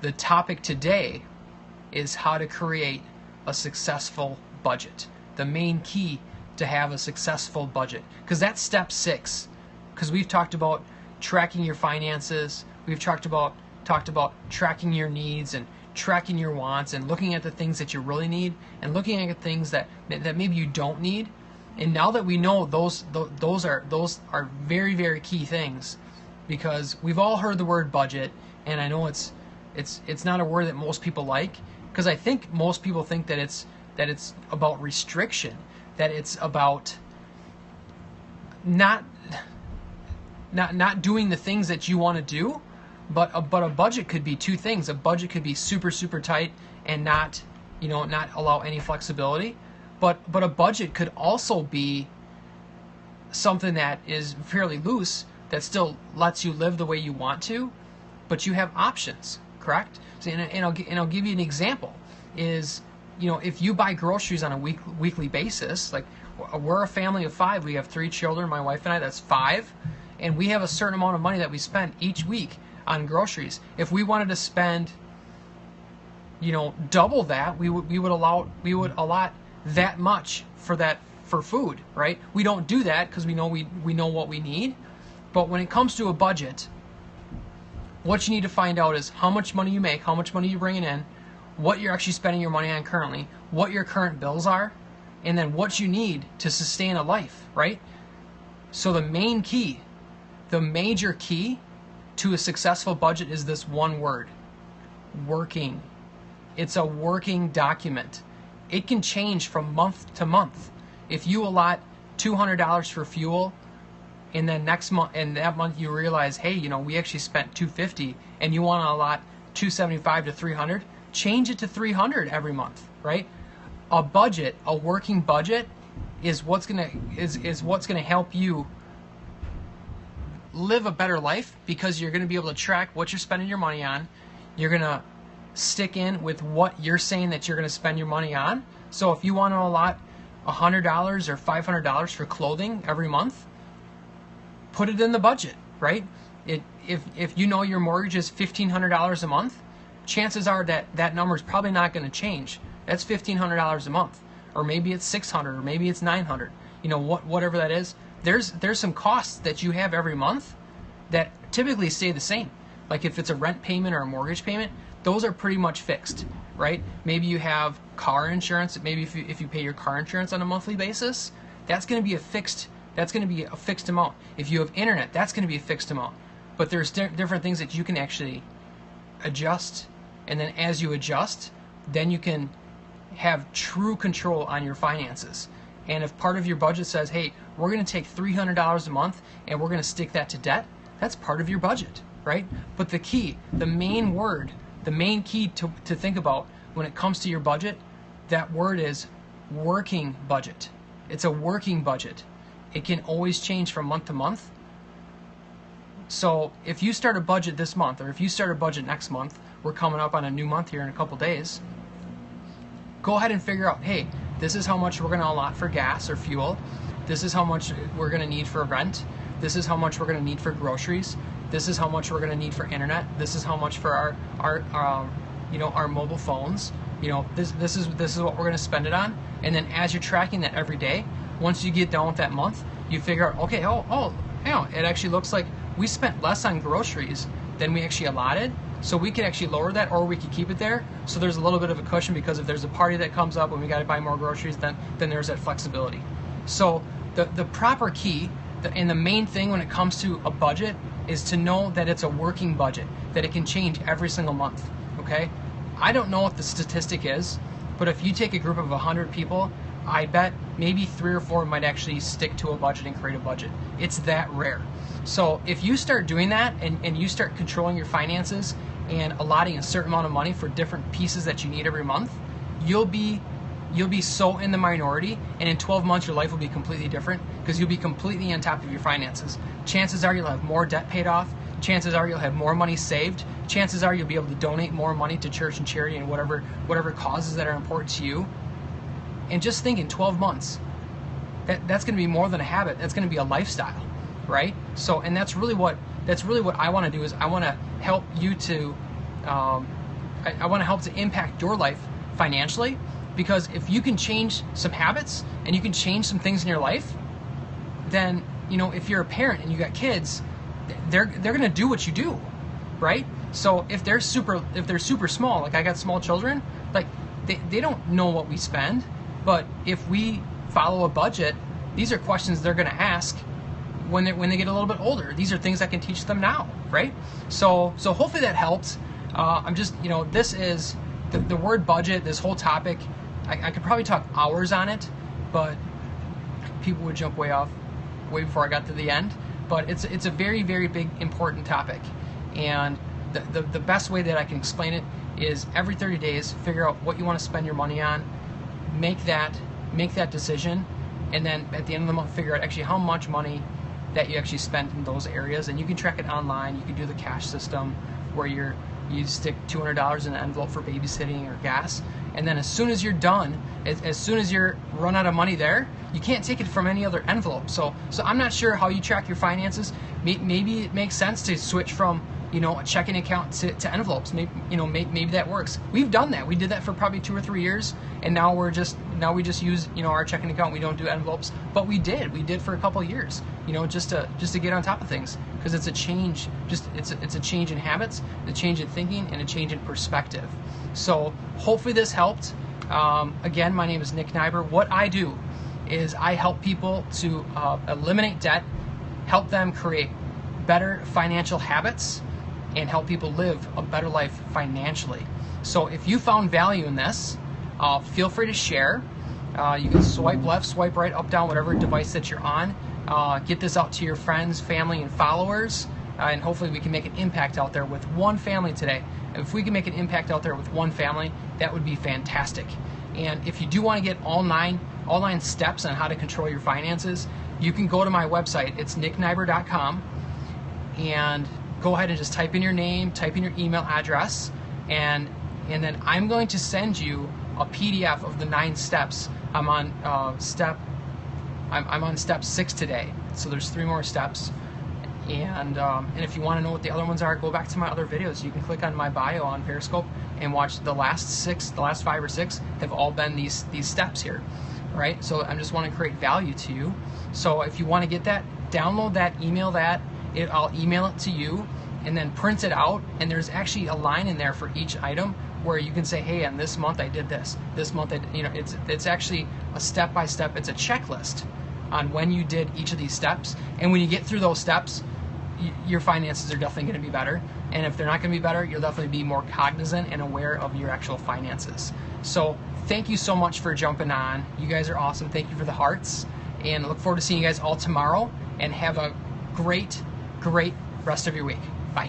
The topic today is how to create a successful budget. The main key to have a successful budget, because that's step 6. Because we've talked about tracking your finances, we've talked about tracking your needs and tracking your wants and looking at the things that you really need and looking at things that maybe you don't need. And now that we know those are very, very key things, because we've all heard the word budget, and I know it's not a word that most people like, because I think most people think that it's about restriction, that it's about not doing the things that you want to do. But a budget could be two things. A budget could be super, super tight and not allow any flexibility. But a budget could also be something that is fairly loose, that still lets you live the way you want to, but you have options, correct? So, and I'll give you an example. Is, if you buy groceries on a weekly basis, like we're a family of 5, we have 3 children, my wife and I, that's 5, and we have a certain amount of money that we spend each week on groceries. If we wanted to spend, double that, we would allot that much for food, right? We don't do that because we know what we need. But when it comes to a budget, what you need to find out is how much money you make, how much money you're bringing in, what you're actually spending your money on currently, what your current bills are, and then what you need to sustain a life, right? So the main key, the major key to a successful budget is this one word: working. It's a working document. It can change from month to month. If you allot $200 for fuel, and then next month, and that month you realize, hey, we actually spent $250, and you want to allot $275 to $300, change it to $300 every month, right? A budget, a working budget, is what's gonna help you live a better life, because you're going to be able to track what you're spending your money on. You're going to stick in with what you're saying that you're going to spend your money on. So if you want to allot $100 or $500 for clothing every month, put it in the budget, right? If your mortgage is $1,500 a month, chances are that number is probably not going to change. That's $1,500 a month, or maybe it's $600, or maybe it's $900. Whatever that is. There's some costs that you have every month that typically stay the same. Like if it's a rent payment or a mortgage payment, those are pretty much fixed, right? Maybe you have car insurance. Maybe if you pay your car insurance on a monthly basis, that's going to be a fixed amount. If you have internet, that's going to be a fixed amount. But there's different things that you can actually adjust, and then as you adjust, then you can have true control on your finances. And if part of your budget says, hey, we're going to take $300 a month and we're going to stick that to debt, that's part of your budget, right? But the key, the main key to think about when it comes to your budget, that word is working budget. It's a working budget. It can always change from month to month. So if you start a budget this month, or if you start a budget next month, we're coming up on a new month here in a couple days, go ahead and figure out, hey, this is how much we're going to allot for gas or fuel. This is how much we're going to need for rent. This is how much we're going to need for groceries. This is how much we're going to need for internet. This is how much for our mobile phones. This is what we're going to spend it on. And then as you're tracking that every day, once you get done with that month, you figure out, okay, it actually looks like we spent less on groceries than we actually allotted. So we could actually lower that, or we could keep it there. So there's a little bit of a cushion, because if there's a party that comes up and we got to buy more groceries, then there's that flexibility. So the proper key, and the main thing when it comes to a budget, is to know that it's a working budget, that it can change every single month, okay? I don't know what the statistic is, but if you take a group of 100 people, I bet maybe 3 or 4 might actually stick to a budget and create a budget. It's that rare. So if you start doing that, and you start controlling your finances and allotting a certain amount of money for different pieces that you need every month, you'll be so in the minority, and in 12 months your life will be completely different, because you'll be completely on top of your finances. Chances are you'll have more debt paid off. Chances are you'll have more money saved. Chances are you'll be able to donate more money to church and charity and whatever causes that are important to you. And just think, in 12 months, that's going to be more than a habit. That's going to be a lifestyle, right? So, and that's really what I want to do, is I want to help you to I want to help to impact your life financially, because if you can change some habits and you can change some things in your life, then, you know, if you're a parent and you got kids, they're going to do what you do, right? So if they're super small, like I got small children, like they don't know what we spend, but if we follow a budget, these are questions they're going to ask when they get a little bit older. These are things I can teach them now, right? So hopefully that helped. I'm just, you know, this is the word budget, this whole topic, I could probably talk hours on it, but people would jump way before I got to the end. But it's a very, very big, important topic. And the best way that I can explain it is every 30 days, figure out what you want to spend your money on, make that decision, and then at the end of the month, figure out actually how much money that you actually spend in those areas. And you can track it online. You can do the cash system where you stick $200 in an envelope for babysitting or gas, and then as soon as you're done, as soon as you're run out of money there, you can't take it from any other envelope. So I'm not sure how you track your finances. Maybe it makes sense to switch from, you know, a checking account to envelopes. Maybe that works. We've done that. We did that for probably 2 or 3 years, and now we just use, you know, our checking account. We don't do envelopes, but we did for a couple of years, you know, just to get on top of things, because it's a change. It's a change in habits, a change in thinking, and a change in perspective. So hopefully this helped. Again, my name is Nick Nyber. What I do is I help people to eliminate debt, help them create better financial habits, and help people live a better life financially. So if you found value in this, feel free to share. You can swipe left, swipe right, up, down, whatever device that you're on. Get this out to your friends, family, and followers, and hopefully we can make an impact out there with one family today. If we can make an impact out there with one family, that would be fantastic. And if you do want to get all nine steps on how to control your finances, you can go to my website. It's nicknyber.com, and go ahead and just type in your name, type in your email address, and then I'm going to send you a PDF of the 9 steps. I'm on step 6 today, so there's 3 more steps. And if you want to know what the other ones are, go back to my other videos. You can click on my bio on Periscope and watch the last 5 or 6 have all been these steps here, right? So I just want to create value to you. So if you want to get that, download that, email that. I'll email it to you, and then print it out. And there's actually a line in there for each item where you can say, hey, and this month I did this. This month it's actually a step-by-step. It's a checklist on when you did each of these steps. And when you get through those steps, your finances are definitely going to be better. And if they're not going to be better, you'll definitely be more cognizant and aware of your actual finances. So thank you so much for jumping on. You guys are awesome. Thank you for the hearts. And I look forward to seeing you guys all tomorrow. And have a great rest of your week. Bye.